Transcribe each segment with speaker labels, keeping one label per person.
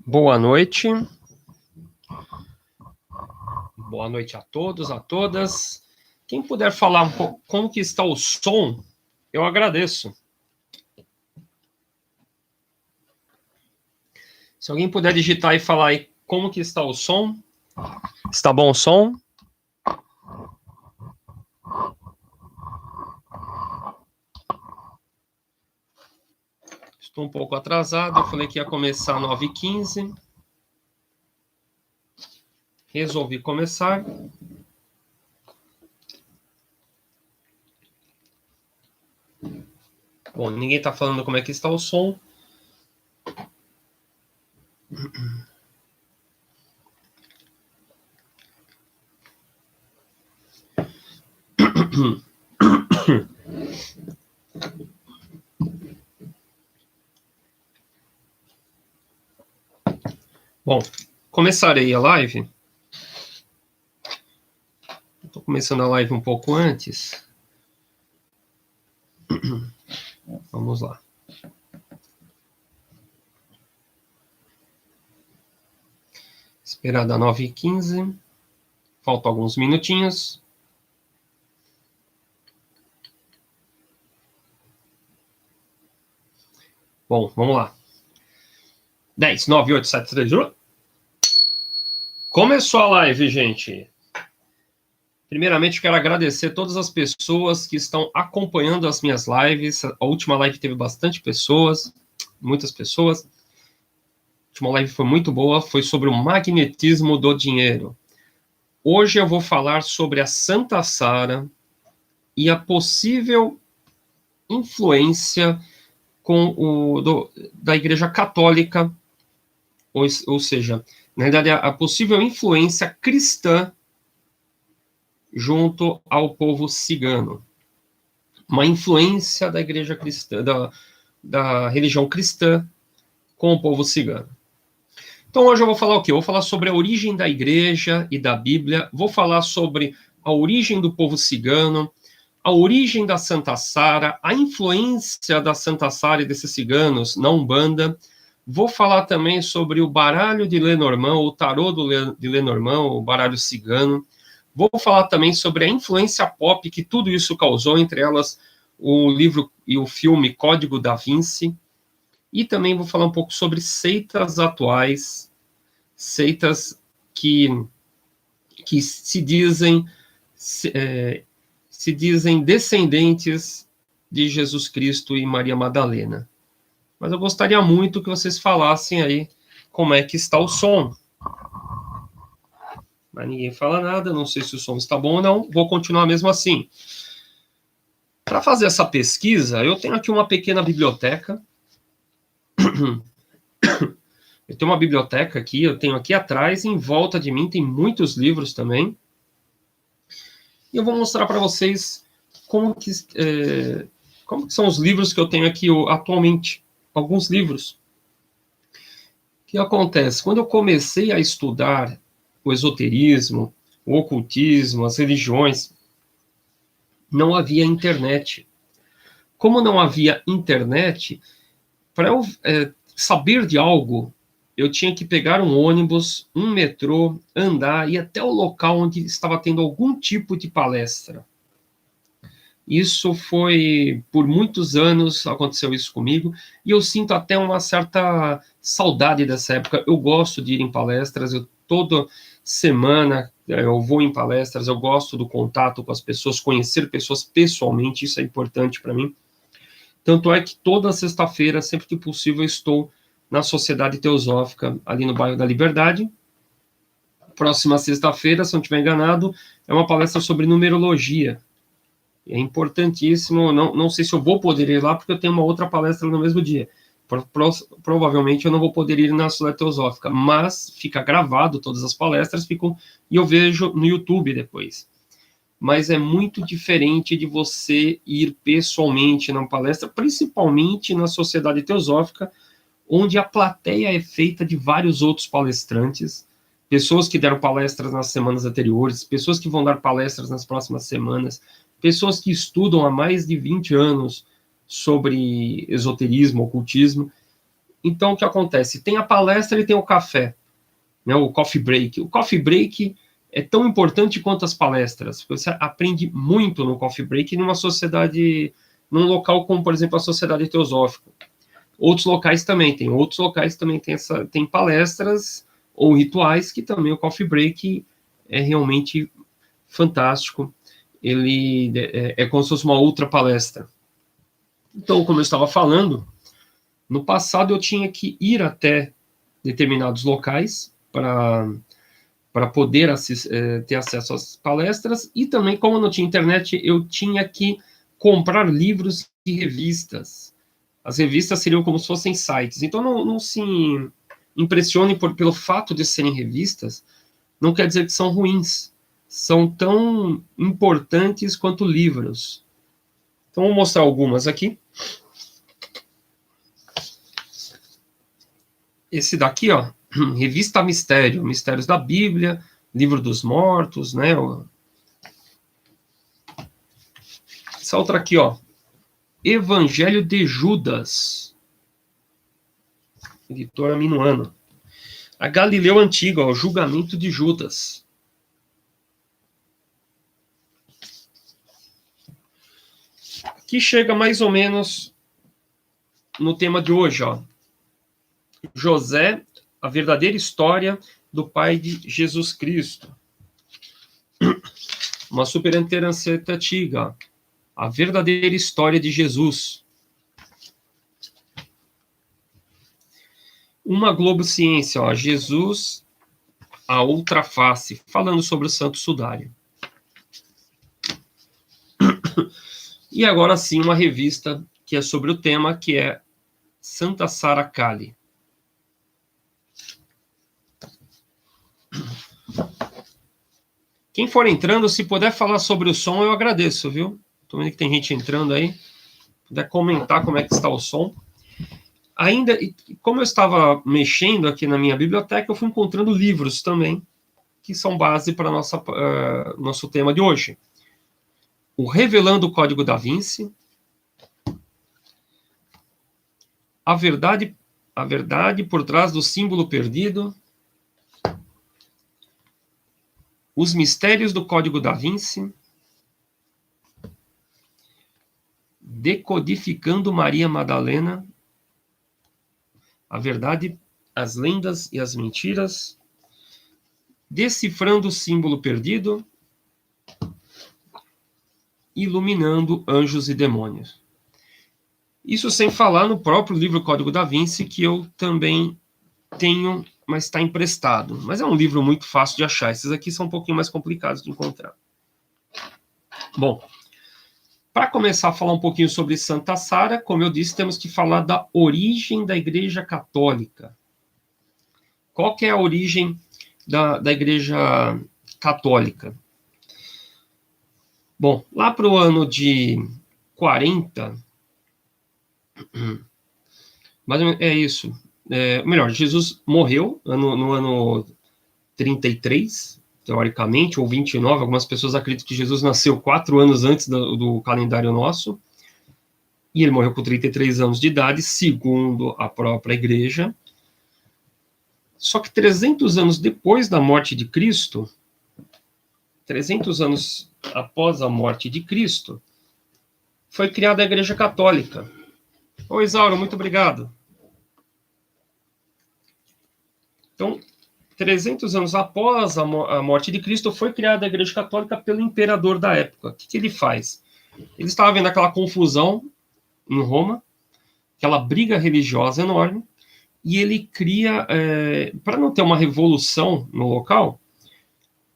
Speaker 1: Boa noite. Boa noite a todos, a todas. Quem puder falar um pouco como que está o som, eu agradeço. Se alguém puder digitar e falar aí como que está o som. Está bom o som? Estou um pouco atrasado, eu falei que ia começar às 9h15. Resolvi começar. Bom, ninguém está falando como é que está o som. Bom, começarei a live. Estou começando a live um pouco antes. Vamos lá. Esperar da 9h15. Faltam alguns minutinhos. Bom, vamos lá. 10, 9, 8, 7, 3, 1. Começou a live, gente. Primeiramente, quero agradecer todas as pessoas que estão acompanhando as minhas lives. A última live teve bastante pessoas, muitas pessoas. A última live foi muito boa, foi sobre o magnetismo do dinheiro. Hoje eu vou falar sobre a Santa Sara e a possível influência da Igreja Católica, ou seja, na verdade, a possível influência cristã junto ao povo cigano. Uma influência da igreja cristã, da religião cristã com o povo cigano. Então hoje eu vou falar o quê? Eu vou falar sobre a origem da igreja e da Bíblia, vou falar sobre a origem do povo cigano, a origem da Santa Sara, a influência da Santa Sara e desses ciganos na Umbanda. Vou falar também sobre o baralho de Lenormand, o tarô de Lenormand, o baralho cigano. Vou falar também sobre a influência pop que tudo isso causou, entre elas o livro e o filme Código da Vinci. E também vou falar um pouco sobre seitas atuais, seitas que se dizem descendentes de Jesus Cristo e Maria Madalena. Mas eu gostaria muito que vocês falassem aí como é que está o som. Mas ninguém fala nada, não sei se o som está bom ou não, vou continuar mesmo assim. Para fazer essa pesquisa, eu tenho aqui uma pequena biblioteca. Eu tenho uma biblioteca aqui, eu tenho aqui atrás, em volta de mim tem muitos livros também. E eu vou mostrar para vocês como que são os livros que eu tenho aqui atualmente. Alguns livros. O que acontece? Quando eu comecei a estudar o esoterismo, o ocultismo, as religiões, não havia internet. Como não havia internet, para eu saber de algo, eu tinha que pegar um ônibus, um metrô, andar, ir até o local onde estava tendo algum tipo de palestra. Isso foi, por muitos anos, aconteceu isso comigo, e eu sinto até uma certa saudade dessa época. Eu gosto de ir em palestras, toda semana eu vou em palestras, eu gosto do contato com as pessoas, conhecer pessoas pessoalmente, isso é importante para mim. Tanto é que toda sexta-feira, sempre que possível, eu estou na Sociedade Teosófica, ali no bairro da Liberdade. Próxima sexta-feira, se não estiver enganado, é uma palestra sobre numerologia. É importantíssimo, não sei se eu vou poder ir lá, porque eu tenho uma outra palestra no mesmo dia. Provavelmente eu não vou poder ir na Sociedade Teosófica, mas fica gravado, todas as palestras ficam, e eu vejo no YouTube depois. Mas é muito diferente de você ir pessoalmente na palestra, principalmente na Sociedade Teosófica, onde a plateia é feita de vários outros palestrantes, pessoas que deram palestras nas semanas anteriores, pessoas que vão dar palestras nas próximas semanas, pessoas que estudam há mais de 20 anos sobre esoterismo, ocultismo. Então, o que acontece? Tem a palestra e tem o café, né, o coffee break. O coffee break é tão importante quanto as palestras, porque você aprende muito no coffee break numa sociedade, num local como, por exemplo, a Sociedade Teosófica. Outros locais também tem palestras ou rituais que também o coffee break é realmente fantástico. Ele é como se fosse uma outra palestra. Então, como eu estava falando, no passado eu tinha que ir até determinados locais para poder ter acesso às palestras, e também, como não tinha internet, eu tinha que comprar livros e revistas. As revistas seriam como se fossem sites. Então, não se impressione pelo fato de serem revistas, não quer dizer que são ruins. São tão importantes quanto livros. Então, vou mostrar algumas aqui. Esse daqui, ó, Revista Mistério, Mistérios da Bíblia, Livro dos Mortos, né? Essa outra aqui, ó, Evangelho de Judas, editora Minuano. A Galileu Antiga, ó, o Julgamento de Judas. Que chega mais ou menos no tema de hoje, ó. José, a verdadeira história do pai de Jesus Cristo. Uma super interessante antiga, a verdadeira história de Jesus. Uma Globo Ciência, ó, Jesus, a outra face, falando sobre o Santo Sudário. E agora sim, uma revista que é sobre o tema, que é Santa Sara Kali. Quem for entrando, se puder falar sobre o som, eu agradeço, viu? Tô vendo que tem gente entrando aí. Se puder comentar como é que está o som. Ainda, como eu estava mexendo aqui na minha biblioteca, eu fui encontrando livros também, que são base para nosso tema de hoje. O Revelando o Código da Vinci, a verdade por trás do símbolo perdido, Os Mistérios do Código da Vinci, Decodificando Maria Madalena, a verdade, as lendas e as mentiras, Decifrando o símbolo perdido, Iluminando anjos e demônios. Isso sem falar no próprio livro Código da Vinci, que eu também tenho, mas está emprestado. Mas é um livro muito fácil de achar. Esses aqui são um pouquinho mais complicados de encontrar. Bom, para começar a falar um pouquinho sobre Santa Sara, como eu disse, temos que falar da origem da Igreja Católica. Qual que é a origem da Igreja Católica? Bom, lá para o ano de 40, mas é isso. Melhor, Jesus morreu no ano 33, teoricamente, ou 29. Algumas pessoas acreditam que Jesus nasceu 4 anos antes do calendário nosso, e ele morreu com 33 anos de idade, segundo a própria igreja. Só que 300 anos depois da morte de Cristo, 300 anos após a morte de Cristo, foi criada a Igreja Católica. Oi, Isauro, muito obrigado. Então, 300 anos após a morte de Cristo, foi criada a Igreja Católica pelo imperador da época. O que ele faz? Ele estava vendo aquela confusão em Roma, aquela briga religiosa enorme, e ele cria, para não ter uma revolução no local,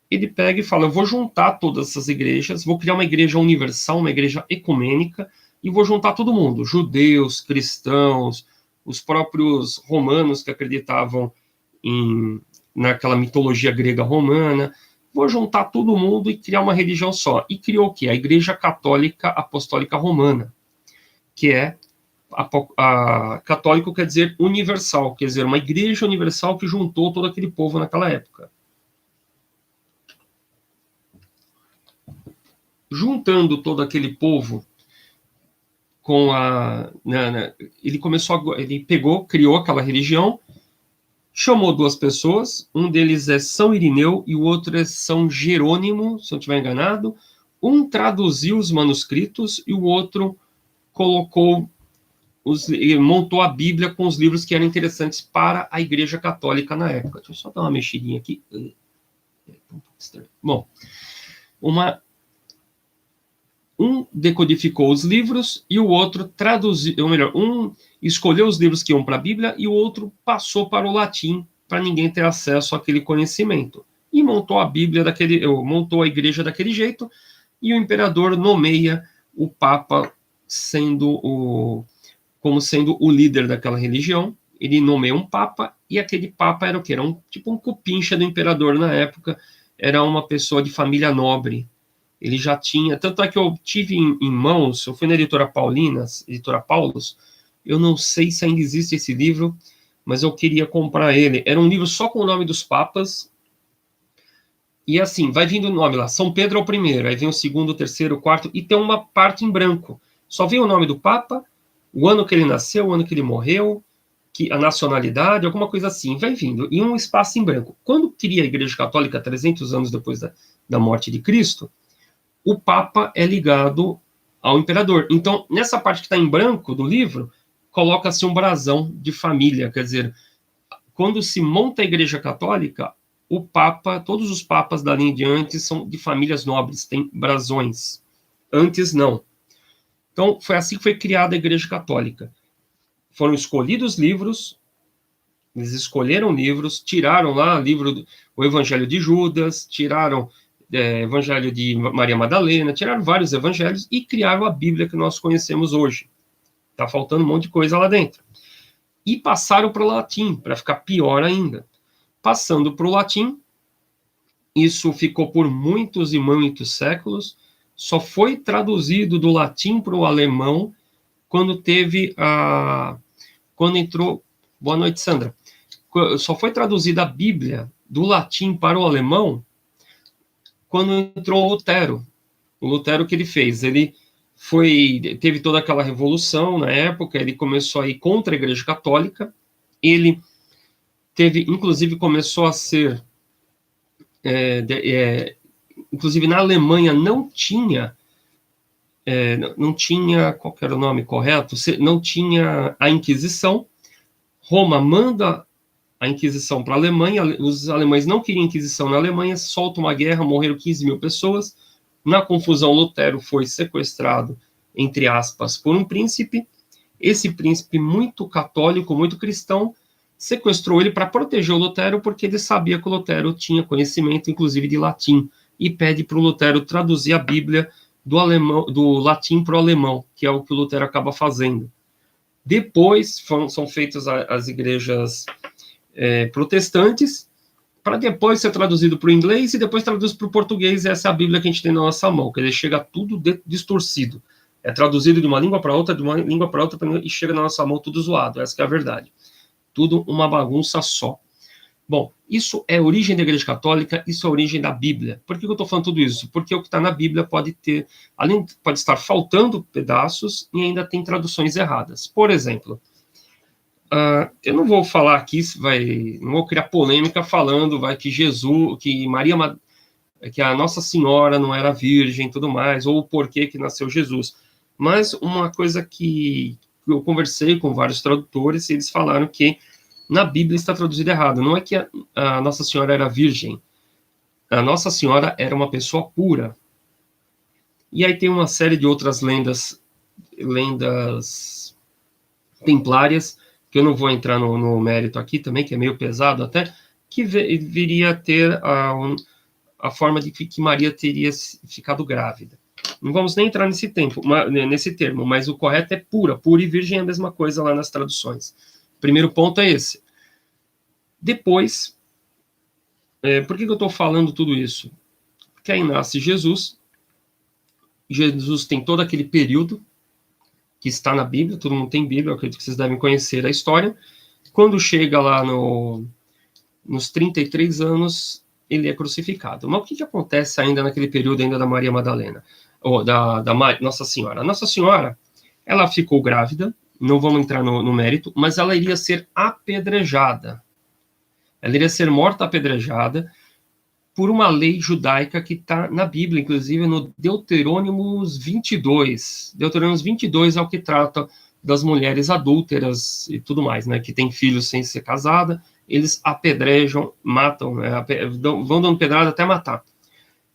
Speaker 1: ele pega e fala, eu vou juntar todas essas igrejas, vou criar uma igreja universal, uma igreja ecumênica, e vou juntar todo mundo, judeus, cristãos, os próprios romanos que acreditavam naquela mitologia grega romana, vou juntar todo mundo e criar uma religião só. E criou o quê? A Igreja Católica Apostólica Romana, que é católico quer dizer universal, quer dizer, uma igreja universal que juntou todo aquele povo naquela época. Juntando todo aquele povo, ele criou aquela religião, chamou duas pessoas, um deles é São Irineu e o outro é São Jerônimo, se eu não estiver enganado. Um traduziu os manuscritos e o outro montou a Bíblia com os livros que eram interessantes para a Igreja Católica na época. Deixa eu só dar uma mexidinha aqui. Bom, um decodificou os livros e o outro traduziu, ou melhor, um escolheu os livros que iam para a Bíblia e o outro passou para o latim para ninguém ter acesso àquele conhecimento. E montou a Bíblia montou a igreja daquele jeito, e o imperador nomeia o Papa como sendo o líder daquela religião. Ele nomeia um Papa, e aquele Papa era o quê? Era tipo um cupincha do imperador na época, era uma pessoa de família nobre. Ele já tinha, tanto é que eu tive em mãos, eu fui na editora Paulus, eu não sei se ainda existe esse livro, mas eu queria comprar ele. Era um livro só com o nome dos papas, e assim, vai vindo o nome lá, São Pedro é o primeiro, aí vem o segundo, o terceiro, o quarto, e tem uma parte em branco. Só vem o nome do Papa, o ano que ele nasceu, o ano que ele morreu, a nacionalidade, alguma coisa assim, vai vindo, e um espaço em branco. Quando cria a Igreja Católica, 300 anos depois da morte de Cristo, o Papa é ligado ao imperador. Então, nessa parte que está em branco do livro, coloca-se um brasão de família. Quer dizer, quando se monta a Igreja Católica, o Papa, todos os papas dali em diante são de famílias nobres, têm brasões. Antes, não. Então, foi assim que foi criada a Igreja Católica. Foram escolhidos livros, eles escolheram livros, tiraram lá o Evangelho de Judas, tiraram Evangelho de Maria Madalena, tiraram vários evangelhos e criaram a Bíblia que nós conhecemos hoje. Está faltando um monte de coisa lá dentro. E passaram para o latim, para ficar pior ainda. Passando para o latim, isso ficou por muitos e muitos séculos, só foi traduzido do latim para o alemão quando entrou... Boa noite, Sandra. Só foi traduzida a Bíblia do latim para o alemão quando entrou Lutero. O Lutero, que ele fez? Ele teve toda aquela revolução na época, ele começou a ir contra a Igreja Católica, ele inclusive começou a ser, inclusive na Alemanha não tinha, qual que era o nome correto? Não tinha a Inquisição. Roma manda a Inquisição para a Alemanha, os alemães não queriam Inquisição na Alemanha, soltam uma guerra, morreram 15 mil pessoas. Na confusão, Lutero foi sequestrado, entre aspas, por um príncipe. Esse príncipe, muito católico, muito cristão, sequestrou ele para proteger o Lutero, porque ele sabia que o Lutero tinha conhecimento, inclusive, de latim, e pede para o Lutero traduzir a Bíblia do latim para o alemão, que é o que o Lutero acaba fazendo. Depois são feitas as igrejas protestantes, para depois ser traduzido para o inglês e depois traduzido para o português. Essa é a Bíblia que a gente tem na nossa mão, quer dizer, chega tudo distorcido. É traduzido de uma língua para outra, e chega na nossa mão tudo zoado. Essa que é a verdade. Tudo uma bagunça só. Bom, isso é a origem da Igreja Católica, isso é a origem da Bíblia. Por que eu estou falando tudo isso? Porque o que está na Bíblia pode estar faltando pedaços e ainda tem traduções erradas. Por exemplo, eu não vou falar aqui, não vou criar polêmica falando que a Nossa Senhora não era virgem e tudo mais, ou o porquê que nasceu Jesus. Mas uma coisa que eu conversei com vários tradutores, e eles falaram que na Bíblia está traduzido errado. Não é que a Nossa Senhora era virgem. A Nossa Senhora era uma pessoa pura. E aí tem uma série de outras lendas templárias, que eu não vou entrar no mérito aqui também, que é meio pesado até, que viria a ter a forma de que Maria teria ficado grávida. Não vamos nem entrar nesse termo, mas o correto é pura. Pura e virgem é a mesma coisa lá nas traduções. Primeiro ponto é esse. Depois, por que eu estou falando tudo isso? Porque aí nasce Jesus. Jesus tem todo aquele período que está na Bíblia, todo mundo tem Bíblia, eu acredito que vocês devem conhecer a história. Quando chega lá nos 33 anos, ele é crucificado. Mas o que acontece ainda naquele período ainda da Maria Madalena? Ou da Nossa Senhora? A Nossa Senhora, Ela ficou grávida, não vamos entrar no mérito, mas ela iria ser apedrejada. Ela iria ser morta apedrejada por uma lei judaica que está na Bíblia, inclusive no Deuterônimos 22. Deuterônimos 22 é o que trata das mulheres adúlteras e tudo mais, né, que tem filhos sem ser casada, eles apedrejam, matam, vão dando pedrada até matar.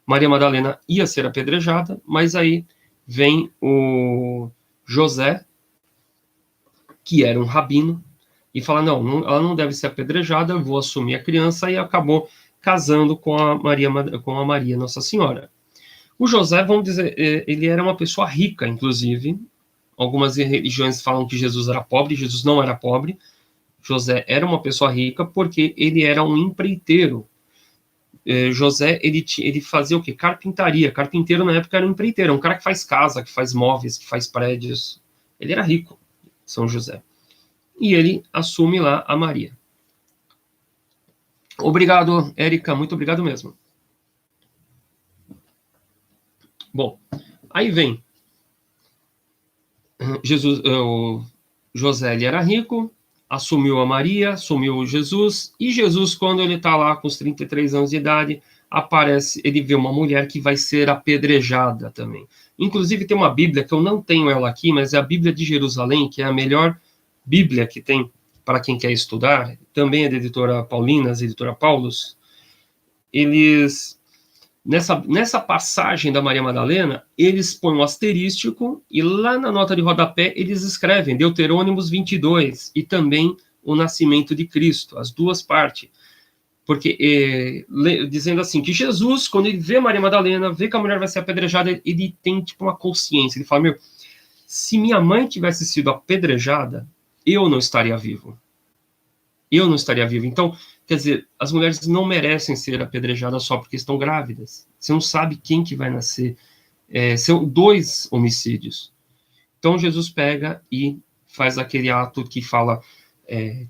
Speaker 1: Maria Madalena ia ser apedrejada, mas aí vem o José, que era um rabino, e fala, não, ela não deve ser apedrejada, eu vou assumir a criança, e acabou casando com a Maria Nossa Senhora. O José, vamos dizer, ele era uma pessoa rica, inclusive. Algumas religiões falam que Jesus era pobre, Jesus não era pobre. José era uma pessoa rica porque ele era um empreiteiro. José, ele fazia o quê? Carpintaria. Carpinteiro na época era um empreiteiro, um cara que faz casa, que faz móveis, que faz prédios. Ele era rico, São José. E ele assume lá a Maria. Obrigado, Érica, muito obrigado mesmo. Bom, aí vem Jesus, o José, ele era rico, assumiu a Maria, assumiu Jesus, e Jesus, quando ele está lá com os 33 anos de idade, aparece, ele vê uma mulher que vai ser apedrejada também. Inclusive tem uma Bíblia, que eu não tenho ela aqui, mas é a Bíblia de Jerusalém, que é a melhor Bíblia que tem para quem quer estudar, também é da editora Paulinas, editora Paulus. Eles, nessa passagem da Maria Madalena, eles põem um asterístico, e lá na nota de rodapé eles escrevem Deuterônimos 22, e também o nascimento de Cristo, as duas partes. Porque, dizendo assim, que Jesus, quando ele vê Maria Madalena, vê que a mulher vai ser apedrejada, ele tem tipo uma consciência, ele fala, se minha mãe tivesse sido apedrejada, eu não estaria vivo. Eu não estaria vivo. Então, quer dizer, as mulheres não merecem ser apedrejadas só porque estão grávidas. Você não sabe quem que vai nascer. São 2 homicídios. Então, Jesus pega e faz aquele ato que fala, ele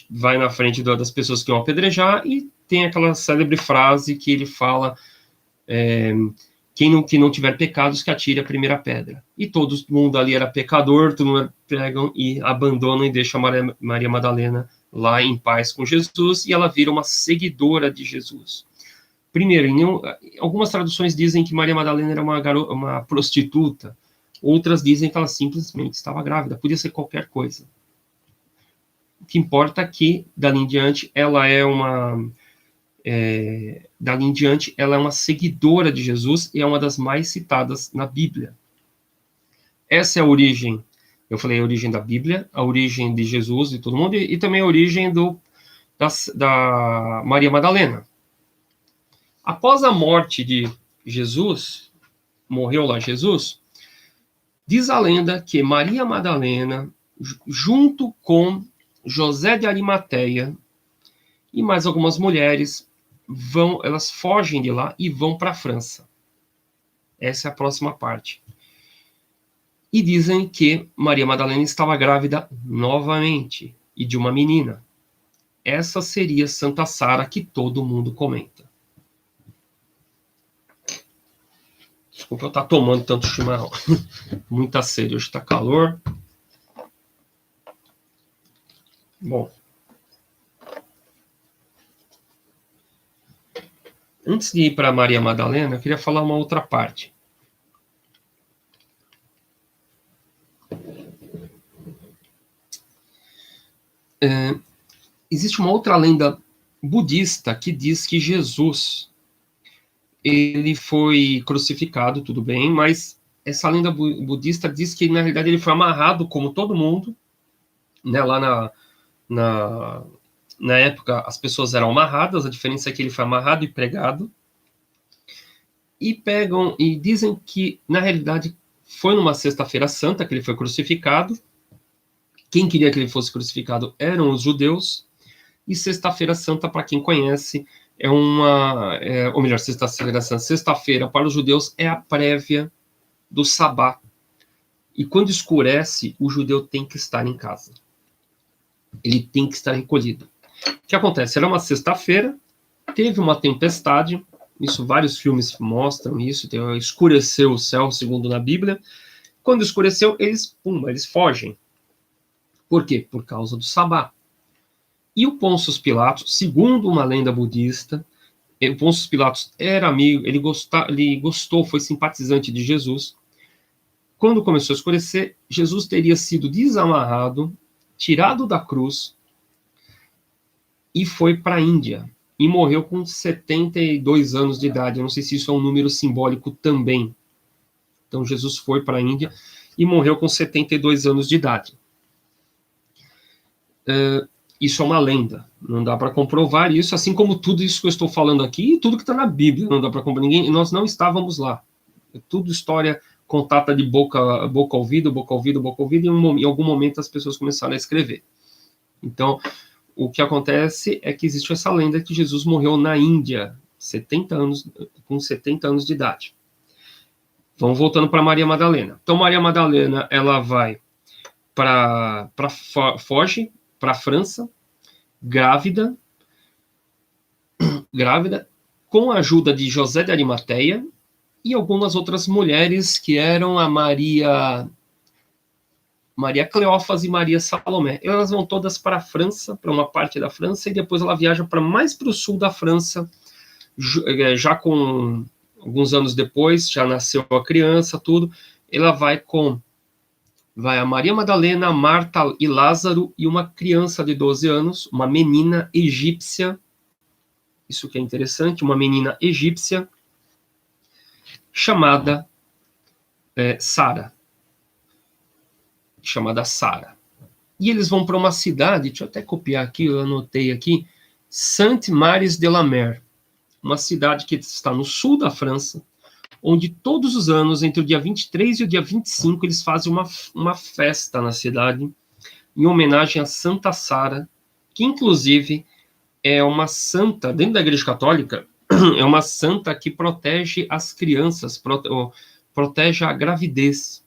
Speaker 1: vai na frente das pessoas que vão apedrejar, e tem aquela célebre frase que ele fala, que não tiver pecados, que atire a primeira pedra. E todo mundo ali era pecador, todo mundo pegam e abandonam e deixam a Maria Madalena lá em paz com Jesus, e ela vira uma seguidora de Jesus. Primeiro, algumas traduções dizem que Maria Madalena era uma prostituta, outras dizem que ela simplesmente estava grávida, podia ser qualquer coisa. O que importa é que, dali em diante, ela é uma seguidora de Jesus, e é uma das mais citadas na Bíblia. Essa é a origem. Eu falei a origem da Bíblia, a origem de Jesus e todo mundo, e também a origem da Maria Madalena. Após a morte de Jesus, morreu lá Jesus, diz a lenda que Maria Madalena, junto com José de Arimateia e mais algumas mulheres, elas fogem de lá e vão para a França. Essa é a próxima parte. E dizem que Maria Madalena estava grávida novamente, e de uma menina. Essa seria Santa Sara, que todo mundo comenta. Desculpa eu estar tomando tanto chimarrão. Muita sede, hoje está calor. Bom. Antes de ir para Maria Madalena, eu queria falar uma outra parte. Existe uma outra lenda budista que diz que Jesus, ele foi crucificado, tudo bem, mas essa lenda budista diz que, na realidade, ele foi amarrado como todo mundo, né, lá na época as pessoas eram amarradas, a diferença é que ele foi amarrado e pregado, e dizem que, na realidade, foi numa sexta-feira santa que ele foi crucificado. Quem queria que ele fosse crucificado eram os judeus, e Sexta-feira Santa, para quem conhece, ou melhor, Sexta-feira Santa, sexta-feira para os judeus é a prévia do Sabá. E quando escurece, o judeu tem que estar em casa. Ele tem que estar recolhido. O que acontece? Era uma sexta-feira, teve uma tempestade, isso vários filmes mostram isso, escureceu o céu, segundo na Bíblia. Quando escureceu, eles fogem. Por quê? Por causa do sabá. E o Pôncio Pilatos, segundo uma lenda budista, o Pôncio Pilatos era amigo, ele gostou, foi simpatizante de Jesus. Quando começou a escurecer, Jesus teria sido desamarrado, tirado da cruz e foi para a Índia. E morreu com 72 anos de idade. Eu não sei se isso é um número simbólico também. Então, Jesus foi para a Índia e morreu com 72 anos de idade. Isso é uma lenda. Não dá para comprovar isso, assim como tudo isso que eu estou falando aqui e tudo que está na Bíblia. Não dá para comprovar. Nós não estávamos lá. É tudo história contada de boca a ouvido, e em algum momento as pessoas começaram a escrever. Então, o que acontece é que existe essa lenda que Jesus morreu na Índia, com 70 anos de idade. Vamos voltando para Maria Madalena. Então, Maria Madalena, ela vai foge para a França, grávida, com a ajuda de José de Arimateia e algumas outras mulheres que eram a Maria Cleófas e Maria Salomé. Elas vão todas para a França, para uma parte da França, e depois ela viaja mais para o sul da França, já com alguns anos depois, já nasceu a criança, tudo. Ela vai a Maria Madalena, Marta e Lázaro e uma criança de 12 anos, uma menina egípcia, isso que é interessante, uma menina egípcia, chamada Sara. E eles vão para uma cidade, deixa eu até copiar aqui, eu anotei aqui, Saint-Maries-de-la-Mer, uma cidade que está no sul da França, onde todos os anos, entre o dia 23 e o dia 25, eles fazem uma festa na cidade, em homenagem a Santa Sara, que inclusive é uma santa, dentro da Igreja Católica, é uma santa que protege as crianças, protege a gravidez.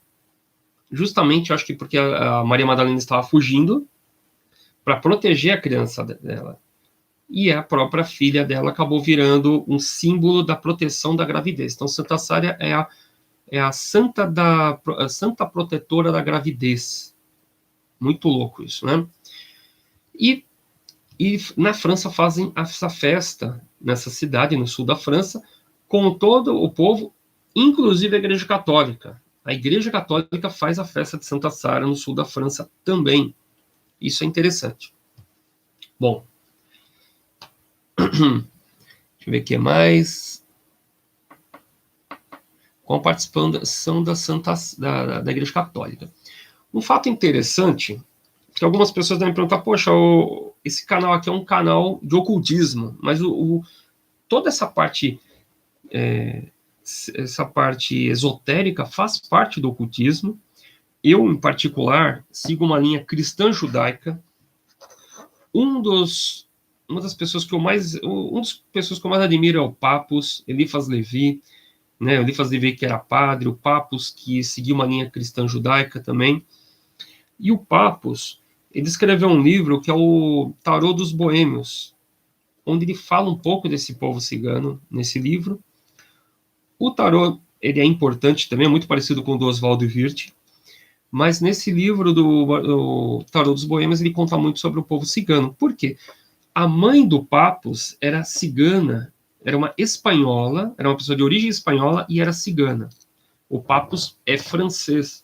Speaker 1: Justamente, eu acho que porque a Maria Madalena estava fugindo para proteger a criança dela. E a própria filha dela acabou virando um símbolo da proteção da gravidez. Então, Santa Sara é a santa protetora da gravidez. Muito louco isso, né? E na França fazem essa festa, nessa cidade, no sul da França, com todo o povo, inclusive a Igreja Católica. A Igreja Católica faz a festa de Santa Sara no sul da França também. Isso é interessante. Bom, deixa eu ver o que mais. Com a participação da Igreja Católica. Um fato interessante, que algumas pessoas devem perguntar, poxa, esse canal aqui é um canal de ocultismo, mas toda essa parte esotérica faz parte do ocultismo. Eu, em particular, sigo uma linha cristã judaica. Uma das pessoas que eu mais admiro é o Papus, Eliphas Levi, né? O Eliphas Levi, que era padre, o Papus, que seguia uma linha cristã judaica também. E o Papus, ele escreveu um livro que é o Tarô dos Boêmios, onde ele fala um pouco desse povo cigano nesse livro. O tarô, ele é importante também, é muito parecido com o do Oswald Wirth, mas nesse livro do Tarô dos Boêmios, ele conta muito sobre o povo cigano. Por quê? A mãe do Papus era cigana, era uma espanhola, era uma pessoa de origem espanhola e era cigana. O Papus é francês.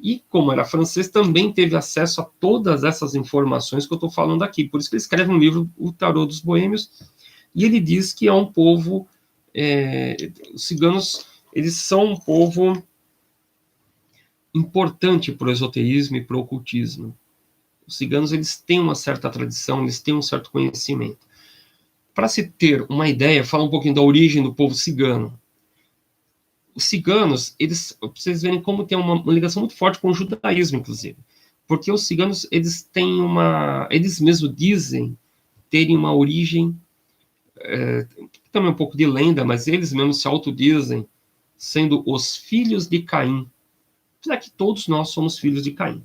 Speaker 1: E, como era francês, também teve acesso a todas essas informações que eu estou falando aqui. Por isso que ele escreve um livro, O Tarô dos Boêmios, e ele diz que é um povo... os ciganos, eles são um povo importante para o esoterismo e para o ocultismo. Os ciganos, eles têm uma certa tradição, eles têm um certo conhecimento. Para se ter uma ideia, fala um pouquinho da origem do povo cigano. Os ciganos, pra vocês verem como tem uma ligação muito forte com o judaísmo, inclusive. Porque os ciganos, eles mesmos dizem terem uma origem, também um pouco de lenda, mas eles mesmos se autodizem sendo os filhos de Caim. Apesar que todos nós somos filhos de Caim,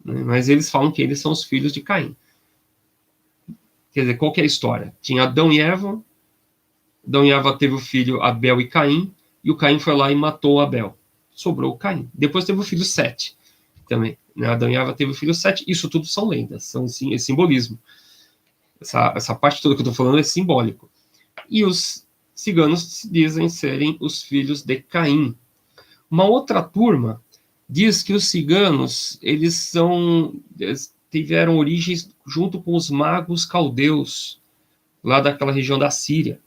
Speaker 1: né? Mas eles falam que eles são os filhos de Caim. Quer dizer, qual que é a história? Tinha Adão e Eva. Adão e Eva teve o filho Abel e Caim, e o Caim foi lá e matou Abel. sobrou Caim. Depois teve o filho Sete também. Né? Adão e Eva teve o filho Sete. Isso tudo são lendas, são sim, é simbolismo. Essa parte toda que eu estou falando é simbólico. E os ciganos dizem serem os filhos de Caim. Uma outra turma diz que os ciganos eles tiveram origens junto com os magos caldeus, lá daquela região da Síria.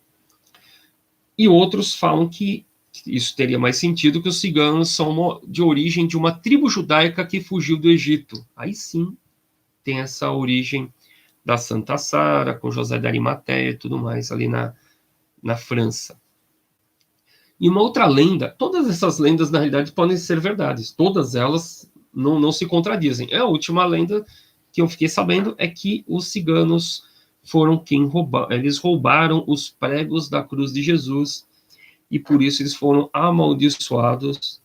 Speaker 1: E outros falam que isso teria mais sentido, que os ciganos são de origem de uma tribo judaica que fugiu do Egito. Aí sim tem essa origem da Santa Sara, com José de Arimateia e tudo mais, ali na França. E uma outra lenda, todas essas lendas, na realidade, podem ser verdades. Todas elas não se contradizem. A última lenda que eu fiquei sabendo é que os ciganos foram quem eles roubaram os pregos da cruz de Jesus e por isso eles foram amaldiçoados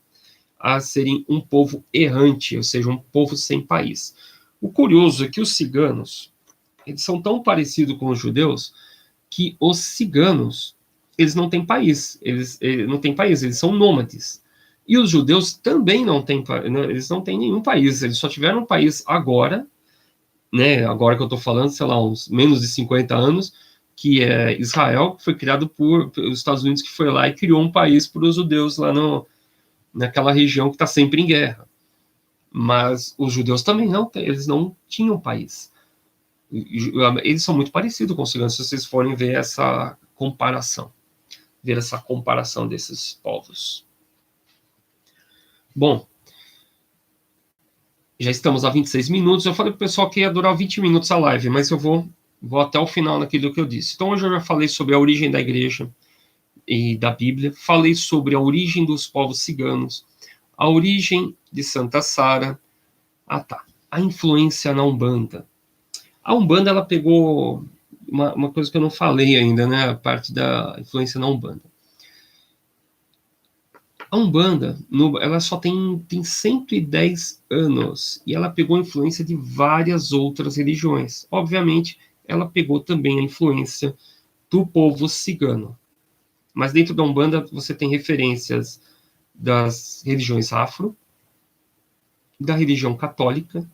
Speaker 1: a serem um povo errante, ou seja, um povo sem país. O curioso é que os ciganos, eles são tão parecidos com os judeus que os ciganos, eles não têm país, eles não têm país, eles são nômades. E os judeus também não têm, eles não têm nenhum país, eles só tiveram um país agora, né, agora que eu estou falando, sei lá, uns menos de 50 anos, que é Israel, que foi criado por os Estados Unidos, que foi lá e criou um país para os judeus lá naquela região que está sempre em guerra. Mas os judeus também não, eles não tinham país. Eles são muito parecidos com os ciganos, se vocês forem ver essa comparação desses povos. Bom, já estamos a 26 minutos. Eu falei para o pessoal que ia durar 20 minutos a live, mas eu vou até o final naquilo que eu disse. Então, hoje eu já falei sobre a origem da igreja e da Bíblia, falei sobre a origem dos povos ciganos, a origem de Santa Sara, a influência na Umbanda. A Umbanda, ela pegou uma coisa que eu não falei ainda, né, a parte da influência na Umbanda. A Umbanda, ela só tem 110 anos, e ela pegou a influência de várias outras religiões. Obviamente, ela pegou também a influência do povo cigano. Mas dentro da Umbanda, você tem referências das religiões afro, da religião católica,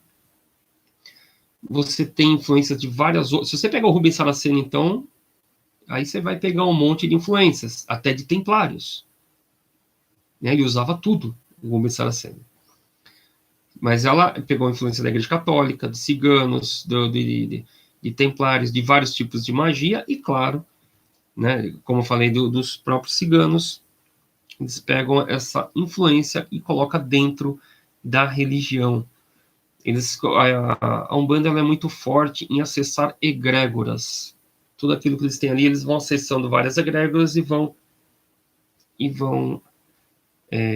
Speaker 1: você tem influências de várias outras. Se você pegar o Rubens Saraceno, então, aí você vai pegar um monte de influências, até de templários. Né? Ele usava tudo, o Rubens Saraceno. Mas ela pegou a influência da Igreja Católica, de ciganos, de templários, de vários tipos de magia, e claro, né, como eu falei, dos próprios ciganos, eles pegam essa influência e colocam dentro da religião. A Umbanda ela é muito forte em acessar egrégoras. Tudo aquilo que eles têm ali, eles vão acessando várias egrégoras e vão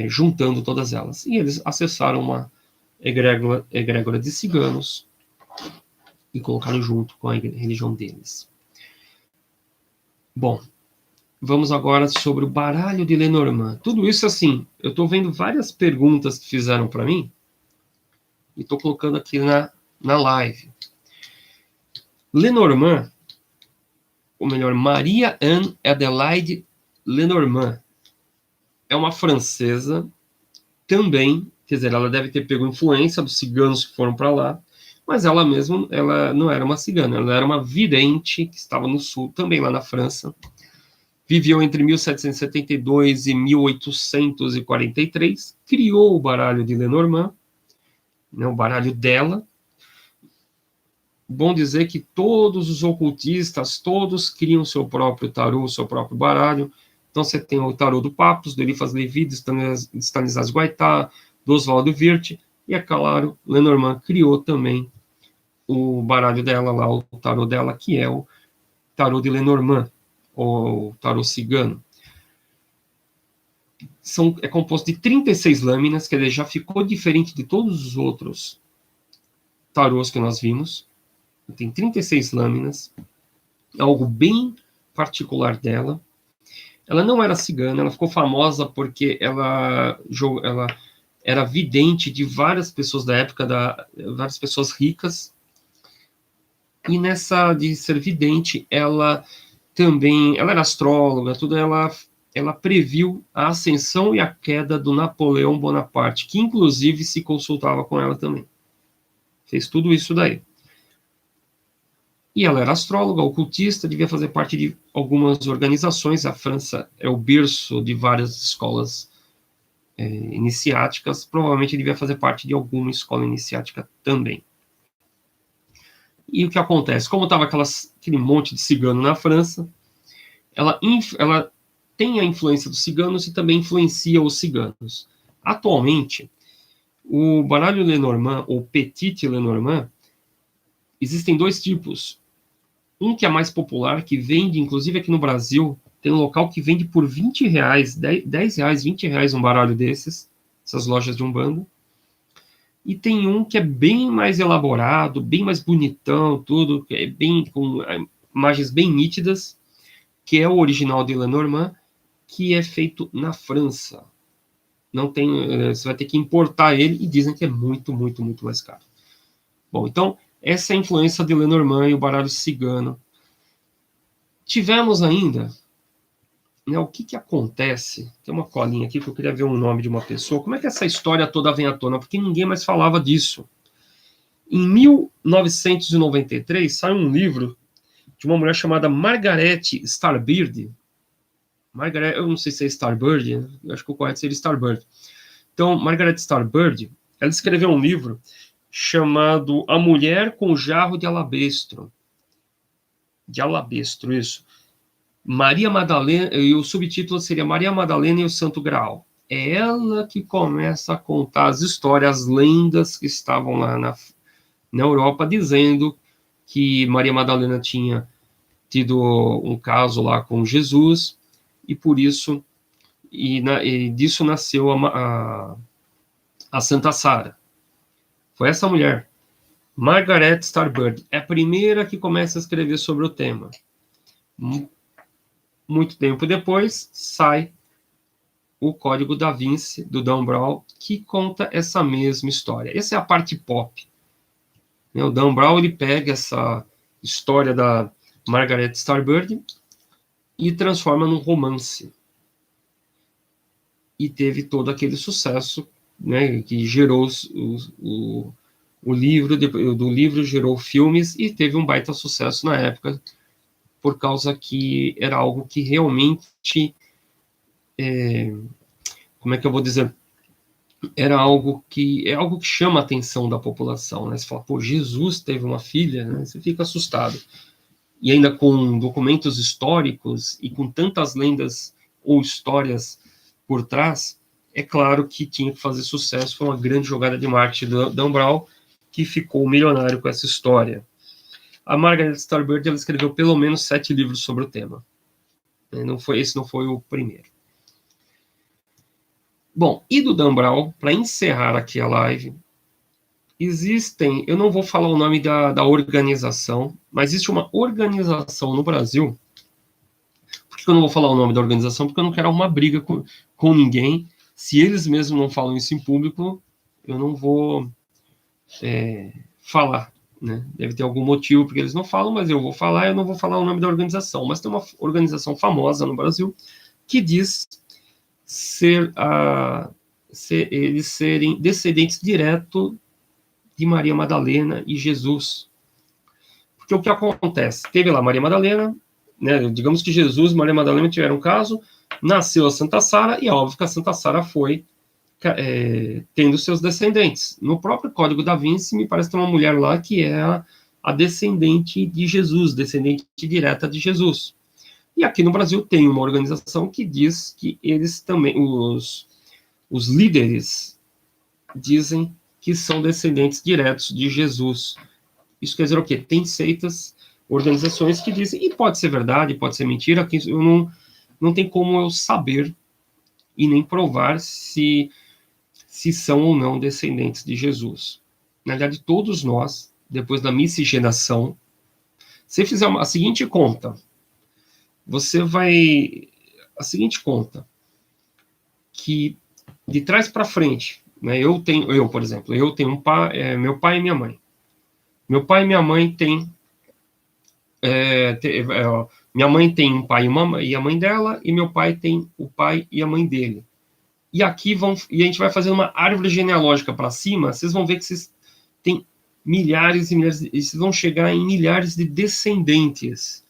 Speaker 1: juntando todas elas. E eles acessaram uma egrégora de ciganos e colocaram junto com a religião deles. Bom, vamos agora sobre o baralho de Lenormand. Tudo isso, assim, eu estou vendo várias perguntas que fizeram para mim e estou colocando aqui na live. Lenormand, ou melhor, Maria-Anne Adelaide Lenormand, é uma francesa também, quer dizer, ela deve ter pego influência dos ciganos que foram para lá, mas ela mesma, ela não era uma cigana, ela era uma vidente que estava no sul, também lá na França. Viveu entre 1772 e 1843, criou o baralho de Lenormand, né, o baralho dela. Bom dizer que todos os ocultistas, todos criam seu próprio tarô, seu próprio baralho. Então você tem o tarô do Papus, do Eliphas Levi, de Stanislas Guaitá, do Oswaldo Wirth, e é claro, Lenormand criou também o baralho dela lá, o tarô dela, que é o tarô de Lenormand, ou tarô cigano. É composto de 36 lâminas, quer dizer, já ficou diferente de todos os outros tarôs que nós vimos. Tem 36 lâminas, algo bem particular dela. Ela não era cigana, ela ficou famosa porque ela era vidente de várias pessoas da época, várias pessoas ricas. E nessa de ser vidente, ela era astróloga, tudo, ela ela previu a ascensão e a queda do Napoleão Bonaparte, que inclusive se consultava com ela também. Fez tudo isso daí. E ela era astróloga, ocultista, devia fazer parte de algumas organizações. A França é o berço de várias escolas iniciáticas, provavelmente devia fazer parte de alguma escola iniciática também. E o que acontece? Como estava aquele monte de cigano na França, ela tem a influência dos ciganos e também influencia os ciganos. Atualmente, o baralho Lenormand, ou Petit Lenormand, existem dois tipos. Um que é mais popular, que vende, inclusive aqui no Brasil, tem um local que vende por R$20, R$10, R$20 um baralho desses, essas lojas de Umbanda. E tem um que é bem mais elaborado, bem mais bonitão, tudo, é bem com imagens bem nítidas, que é o original de Lenormand, que é feito na França. Não tem, você vai ter que importar ele, e dizem que é muito, muito, muito mais caro. Bom, então, essa é a influência de Lenormand e o baralho cigano. Tivemos ainda, né, o que acontece? Tem uma colinha aqui que eu queria ver o nome de uma pessoa. Como é que essa história toda vem à tona? Porque ninguém mais falava disso. Em 1993, sai um livro de uma mulher chamada Margaret Starbird. Margaret, eu não sei se é Starbird, né? Eu acho que o correto seria Starbird. Então, Margaret Starbird, ela escreveu um livro chamado A Mulher com o Jarro de Alabastro. De alabastro, isso. Maria Madalena, e o subtítulo seria Maria Madalena e o Santo Graal. É ela que começa a contar as histórias, as lendas que estavam lá na Europa, dizendo que Maria Madalena tinha tido um caso lá com Jesus, e por isso, e disso nasceu a Santa Sara. Foi essa mulher, Margaret Starbird, é a primeira que começa a escrever sobre o tema. Muito tempo depois, sai o Código da Vinci, do Dan Brown, que conta essa mesma história. Essa é a parte pop. O Dan Brown, ele pega essa história da Margaret Starbird e transforma num romance. E teve todo aquele sucesso, né, que gerou o livro, do livro gerou filmes, e teve um baita sucesso na época, por causa que era algo que realmente, como é que eu vou dizer, era algo que chama a atenção da população, né? Você fala, pô, Jesus teve uma filha, né? Você fica assustado. E ainda com documentos históricos e com tantas lendas ou histórias por trás, é claro que tinha que fazer sucesso. Foi uma grande jogada de marketing do Dan Brown, que ficou milionário com essa história. A Margaret Starbird, ela escreveu pelo menos 7 livros sobre o tema. Esse não foi o primeiro. Bom, e do Dan Brown, para encerrar aqui a live, existem, eu não vou falar o nome da organização, mas existe uma organização no Brasil. Por que eu não vou falar o nome da organização? Porque eu não quero arrumar briga com ninguém. Se eles mesmos não falam isso em público, eu não vou falar, né? Deve ter algum motivo porque eles não falam, mas eu vou falar, eu não vou falar o nome da organização. Mas tem uma organização famosa no Brasil que diz eles serem descendentes direto de Maria Madalena e Jesus. Porque o que acontece? Teve lá Maria Madalena, né, digamos que Jesus e Maria Madalena tiveram um caso, nasceu a Santa Sara, e é óbvio que a Santa Sara foi tendo seus descendentes. No próprio Código da Vinci, me parece que tem uma mulher lá que é a descendente de Jesus, descendente direta de Jesus. E aqui no Brasil tem uma organização que diz que eles também, os líderes, dizem que são descendentes diretos de Jesus. Isso quer dizer o quê? Tem seitas, organizações que dizem, e pode ser verdade, pode ser mentira, que eu não tem como eu saber e nem provar se são ou não descendentes de Jesus. Na verdade, todos nós, depois da miscigenação, se fizer a seguinte conta, a seguinte conta, que de trás para frente, né, por exemplo, eu tenho um pai, meu pai e minha mãe. Meu pai e minha mãe Minha mãe tem um pai e a mãe dela, e meu pai tem o pai e a mãe dele. E aqui e a gente vai fazer uma árvore genealógica para cima, vocês vão ver que vocês têm milhares e milhares, e vocês vão chegar em milhares de descendentes.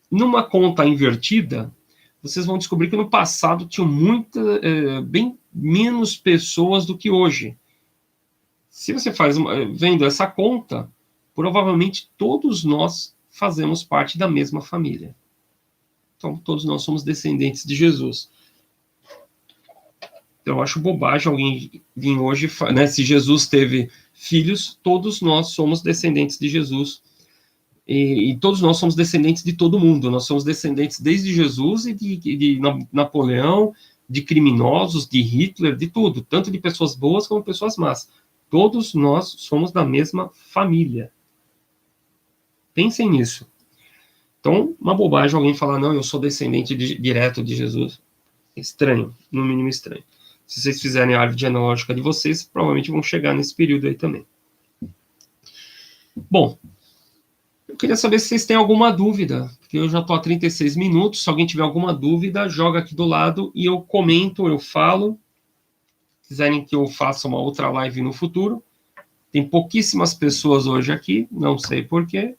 Speaker 1: Numa conta invertida, vocês vão descobrir que no passado tinham bem menos pessoas do que hoje. Se você faz vendo essa conta, provavelmente todos nós fazemos parte da mesma família. Então, todos nós somos descendentes de Jesus. Então, eu acho bobagem alguém vir hoje, né? Se Jesus teve filhos, todos nós somos descendentes de Jesus. E todos nós somos descendentes de todo mundo. Nós somos descendentes desde Jesus e de Napoleão, de criminosos, de Hitler, de tudo. Tanto de pessoas boas como pessoas más. Todos nós somos da mesma família. Pensem nisso. Então, uma bobagem alguém falar, não, eu sou descendente direto de Jesus. Estranho, no mínimo estranho. Se vocês fizerem a árvore genealógica de vocês, provavelmente vão chegar nesse período aí também. Bom, eu queria saber se vocês têm alguma dúvida, porque eu já estou há 36 minutos. Se alguém tiver alguma dúvida, joga aqui do lado e eu comento, eu falo. Se quiserem que eu faça uma outra live no futuro. Tem pouquíssimas pessoas hoje aqui, não sei porquê.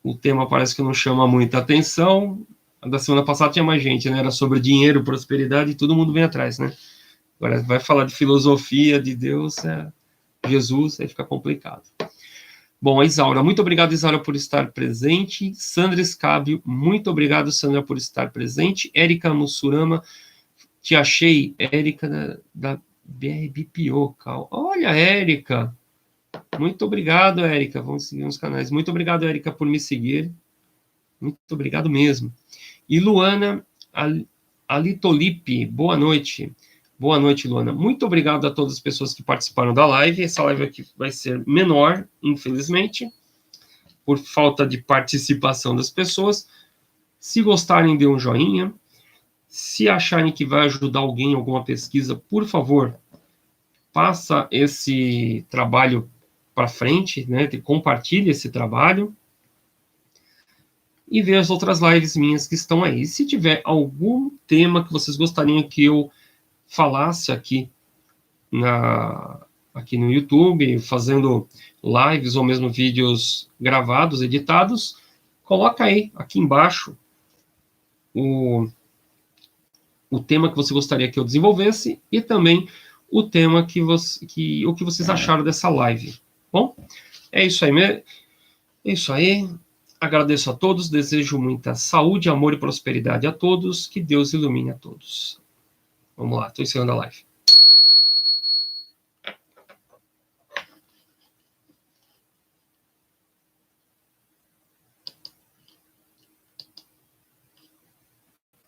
Speaker 1: O tema parece que não chama muita atenção. A da semana passada tinha mais gente, né? Era sobre dinheiro, prosperidade, e todo mundo vem atrás, né? Agora vai falar de filosofia, de Deus, Jesus, aí fica complicado. Bom, a Isaura, muito obrigado, Isaura, por estar presente. Sandra Scabio, muito obrigado, Sandra, por estar presente. Érica Mussurama, te achei, Érica da BRBPO, Cal. Olha, Érica. Muito obrigado, Érica. Vamos seguir nos canais. Muito obrigado, Érica, por me seguir. Muito obrigado mesmo. E Luana Alitolipe, boa noite. Boa noite, Luana. Muito obrigado a todas as pessoas que participaram da live. Essa live aqui vai ser menor, infelizmente, por falta de participação das pessoas. Se gostarem, dê um joinha. Se acharem que vai ajudar alguém em alguma pesquisa, por favor, passa esse trabalho para frente, né? Compartilhe esse trabalho. E ver as outras lives minhas que estão aí. Se tiver algum tema que vocês gostariam que eu falasse aqui no YouTube, fazendo lives ou mesmo vídeos gravados, editados, coloca aí, aqui embaixo, o tema que você gostaria que eu desenvolvesse e também o tema o que vocês acharam dessa live. Bom, é isso aí. É isso aí. Agradeço a todos, desejo muita saúde, amor e prosperidade a todos, que Deus ilumine a todos. Vamos lá, estou encerrando a live.